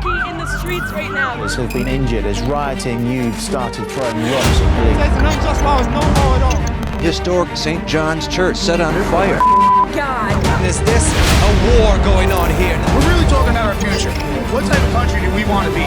anarchy in the streets right now. Has been injured. There's rioting. You've started throwing rocks at police. There's an unjust law is no law at all. Historic St. John's Church set under fire. God. Is this a war going on here? We're really talking about our future. What type of country do we want to be?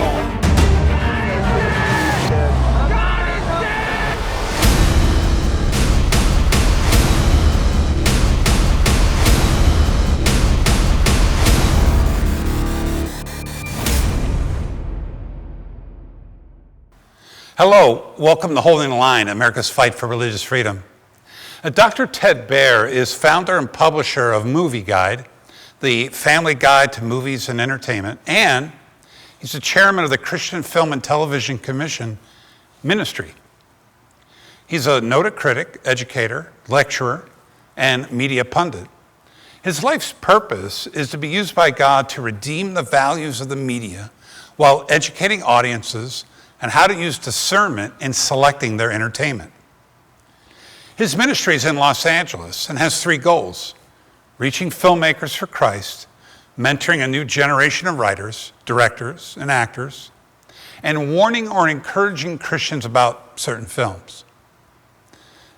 Hello, welcome to Holding the Line, America's Fight for Religious Freedom. Dr. Ted Baehr is founder and publisher of Movieguide, the family guide to movies and entertainment, and he's the chairman of the Christian Film and Television Commission Ministry. He's a noted critic, educator, lecturer, and media pundit. His life's purpose is to be used by God to redeem the values of the media while educating audiences and how to use discernment in selecting their entertainment. His ministry is in Los Angeles and has three goals: reaching filmmakers for Christ, mentoring a new generation of writers, directors, and actors, and warning or encouraging Christians about certain films.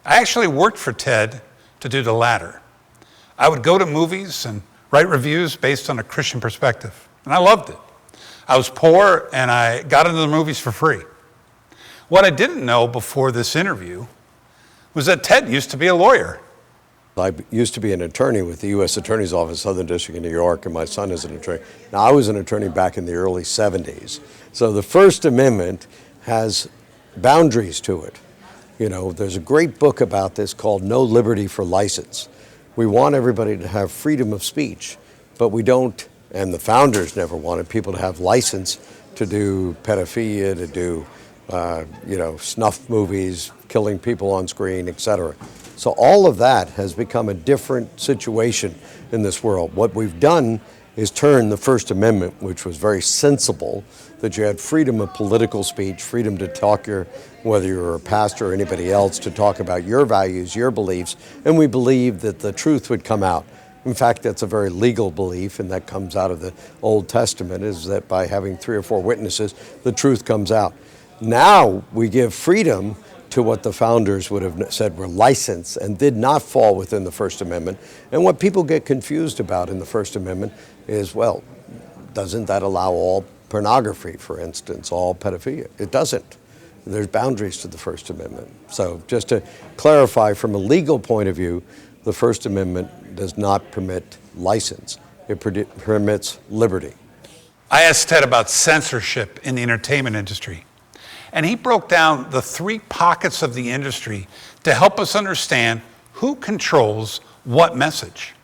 I actually worked for Ted to do the latter. I would go to movies and write reviews based on a Christian perspective, and I loved it. I was poor, and I got into the movies for free. What I didn't know before this interview was that Ted used to be a lawyer. I used to be an attorney with the U.S. Attorney's Office, Southern District of New York, and my son is an attorney. Now, I was an attorney back in the early 70s. So the First Amendment has boundaries to it. You know, there's a great book about this called No Liberty for License. We want everybody to have freedom of speech, but we don't. And the founders never wanted people to have license to do pedophilia, to do, snuff movies, killing people on screen, etc. So all of that has become a different situation in this world. What we've done is turn the First Amendment, which was very sensible, that you had freedom of political speech, freedom to talk whether you're a pastor or anybody else, to talk about your values, your beliefs, and we believe that the truth would come out. In fact, that's a very legal belief, and that comes out of the Old Testament, is that by having 3 or 4 witnesses, the truth comes out. Now we give freedom to what the founders would have said were license and did not fall within the First Amendment. And what people get confused about in the First Amendment is, well, doesn't that allow all pornography, for instance, all pedophilia? It doesn't. There's boundaries to the First Amendment. So just to clarify, from a legal point of view, the First Amendment does not permit license. It permits liberty. I asked Ted about censorship in the entertainment industry, and he broke down the 3 pockets of the industry to help us understand who controls what message.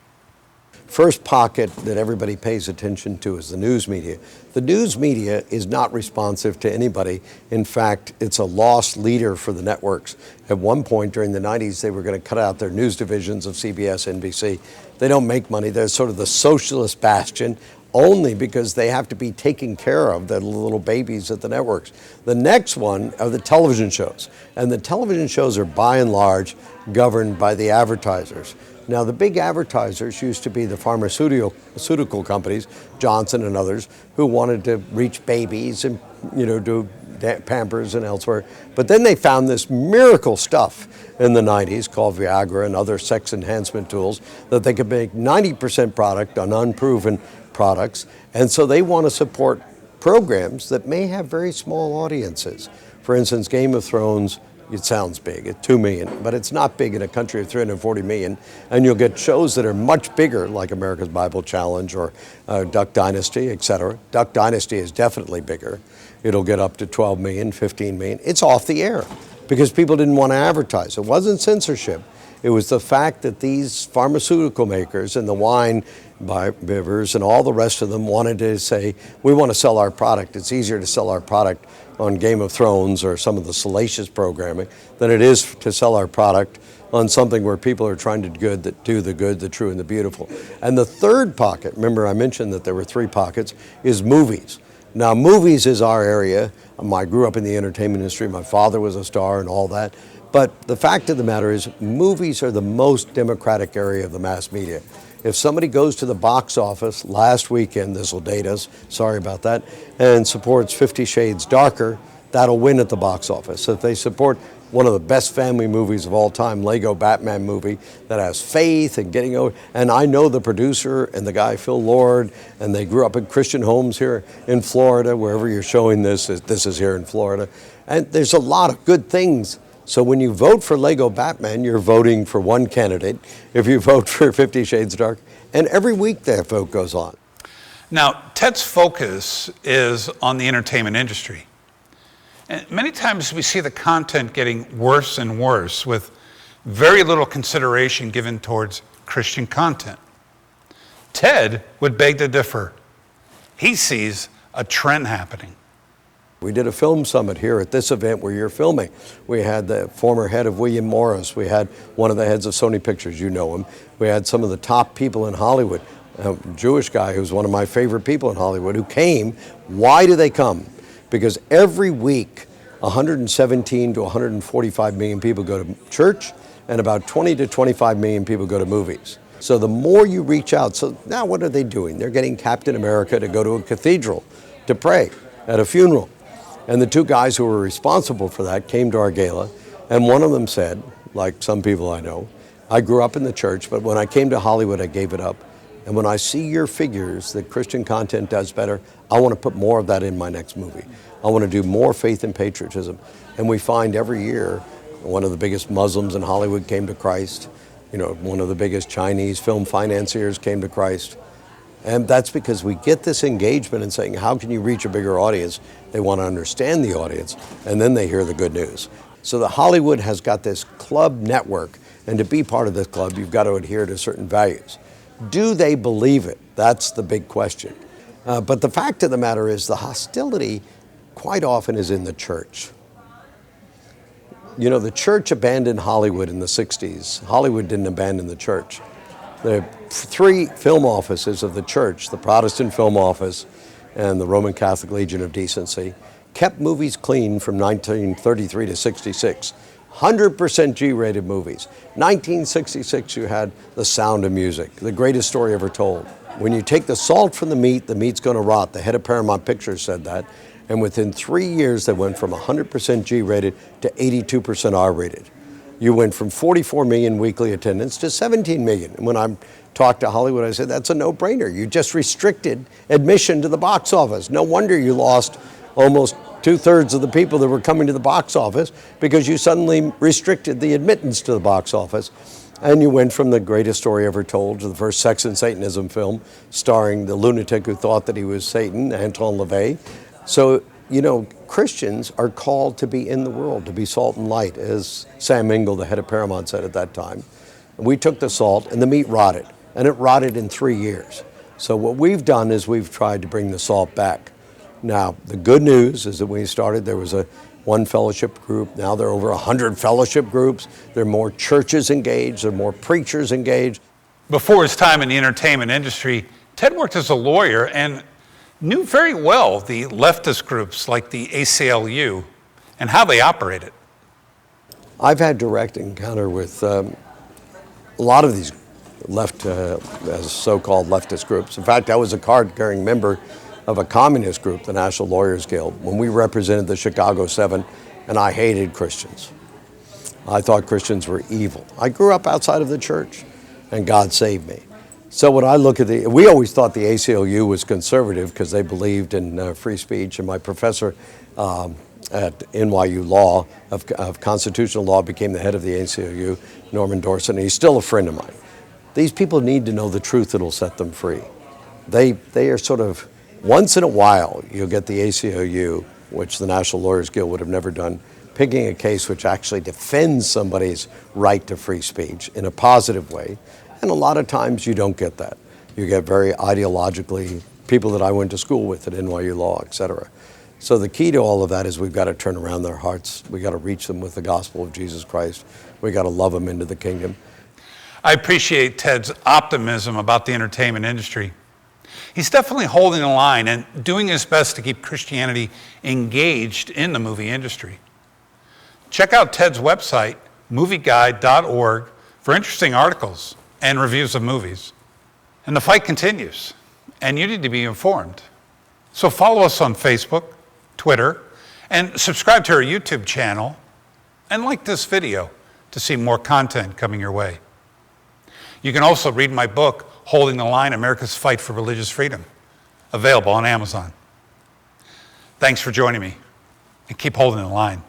First pocket that everybody pays attention to is the news media. The news media is not responsive to anybody. In fact, it's a lost leader for the networks. At one point during the 90s, they were going to cut out their news divisions of CBS, NBC. They don't make money. They're sort of the socialist bastion, only because they have to be taken care of, the little babies at the networks. The next one are the television shows. And the television shows are by and large governed by the advertisers. Now, the big advertisers used to be the pharmaceutical companies, Johnson and others, who wanted to reach babies and, do Pampers and elsewhere. But then they found this miracle stuff in the 90s called Viagra and other sex enhancement tools that they could make 90% product on unproven products. And so they want to support programs that may have very small audiences. For instance, Game of Thrones, it sounds big at 2 million, but it's not big in a country of 340 million. And you'll get shows that are much bigger, like America's Bible Challenge or Duck Dynasty, etc. Duck Dynasty is definitely bigger. It'll get up to 12 million, 15 million. It's off the air because people didn't want to advertise. It wasn't censorship. It was the fact that these pharmaceutical makers and the wine bibers and all the rest of them wanted to say, we want to sell our product. It's easier to sell our product on Game of Thrones or some of the salacious programming than it is to sell our product on something where people are trying to do the good, the true, and the beautiful. And the third pocket, remember I mentioned that there were 3 pockets, is movies. Now, movies is our area. I grew up in the entertainment industry. My father was a star and all that. But the fact of the matter is, movies are the most democratic area of the mass media. If somebody goes to the box office last weekend, this will date us, sorry about that, and supports 50 Shades Darker, that'll win at the box office. If they support one of the best family movies of all time, Lego Batman movie, that has faith and getting over, and I know the producer and the guy, Phil Lord, and they grew up in Christian homes here in Florida, wherever you're showing this is here in Florida. And there's a lot of good things. So when you vote for Lego Batman, you're voting for one candidate. If you vote for 50 Shades Dark, and every week that vote goes on. Now, Ted's focus is on the entertainment industry. And many times we see the content getting worse and worse with very little consideration given towards Christian content. Ted would beg to differ. He sees a trend happening. We did a film summit here at this event where you're filming. We had the former head of William Morris. We had one of the heads of Sony Pictures, you know him. We had some of the top people in Hollywood. A Jewish guy who's one of my favorite people in Hollywood who came. Why do they come? Because every week, 117 to 145 million people go to church, and about 20 to 25 million people go to movies. So the more you reach out, so now what are they doing? They're getting Captain America to go to a cathedral to pray at a funeral. And the two guys who were responsible for that came to our gala, and one of them said, like some people I know, I grew up in the church, but when I came to Hollywood, I gave it up. And when I see your figures that Christian content does better, I want to put more of that in my next movie. I want to do more faith and patriotism. And we find every year, one of the biggest Muslims in Hollywood came to Christ. You know, one of the biggest Chinese film financiers came to Christ. And that's because we get this engagement in saying, how can you reach a bigger audience? They want to understand the audience, and then they hear the good news. So the Hollywood has got this club network, and to be part of this club, you've got to adhere to certain values. Do they believe it? That's the big question. But the fact of the matter is the hostility quite often is in the church. You know, the church abandoned Hollywood in the 60s. Hollywood didn't abandon the church. The three film offices of the church, the Protestant Film Office and the Roman Catholic Legion of Decency, kept movies clean from 1933 to 66. 100% G-rated movies. 1966, you had The Sound of Music, the greatest story ever told. When you take the salt from the meat's going to rot. The head of Paramount Pictures said that. And within 3 years, they went from 100% G-rated to 82% R-rated. You went from 44 million weekly attendance to 17 million. And when I talked to Hollywood, I said, that's a no-brainer. You just restricted admission to the box office. No wonder you lost almost 2/3 of the people that were coming to the box office because you suddenly restricted the admittance to the box office. And you went from the greatest story ever told to the first sex and Satanism film starring the lunatic who thought that he was Satan, Anton LaVey. So, you know, Christians are called to be in the world, to be salt and light, as Sam Ingle, the head of Paramount, said at that time. We took the salt and the meat rotted, and it rotted in 3 years. So what we've done is we've tried to bring the salt back. Now, the good news is that when we started, there was one fellowship group. Now there are over 100 fellowship groups. There are more churches engaged. There are more preachers engaged. Before his time in the entertainment industry, Ted worked as a lawyer and knew very well the leftist groups like the ACLU and how they operated. I've had direct encounter with a lot of these as so-called leftist groups. In fact, I was a card-carrying member of a communist group, the National Lawyers Guild, when we represented the Chicago 7, and I hated Christians. I thought Christians were evil. I grew up outside of the church, and God saved me. So when I look at we always thought the ACLU was conservative because they believed in free speech, and my professor at NYU Law of Constitutional Law became the head of the ACLU, Norman Dorset, and he's still a friend of mine. These people need to know the truth that'll set them free. They are sort of, once in a while, you'll get the ACLU, which the National Lawyers Guild would have never done, picking a case which actually defends somebody's right to free speech in a positive way. And a lot of times you don't get that. You get very ideologically, people that I went to school with at NYU Law, et cetera. So the key to all of that is we've got to turn around their hearts. We've got to reach them with the gospel of Jesus Christ. We've got to love them into the kingdom. I appreciate Ted's optimism about the entertainment industry. He's definitely holding the line and doing his best to keep Christianity engaged in the movie industry. Check out Ted's website, movieguide.org, for interesting articles and reviews of movies. And the fight continues, and you need to be informed. So follow us on Facebook, Twitter, and subscribe to our YouTube channel, and like this video to see more content coming your way. You can also read my book, Holding the Line, America's Fight for Religious Freedom, available on Amazon. Thanks for joining me, and keep holding the line.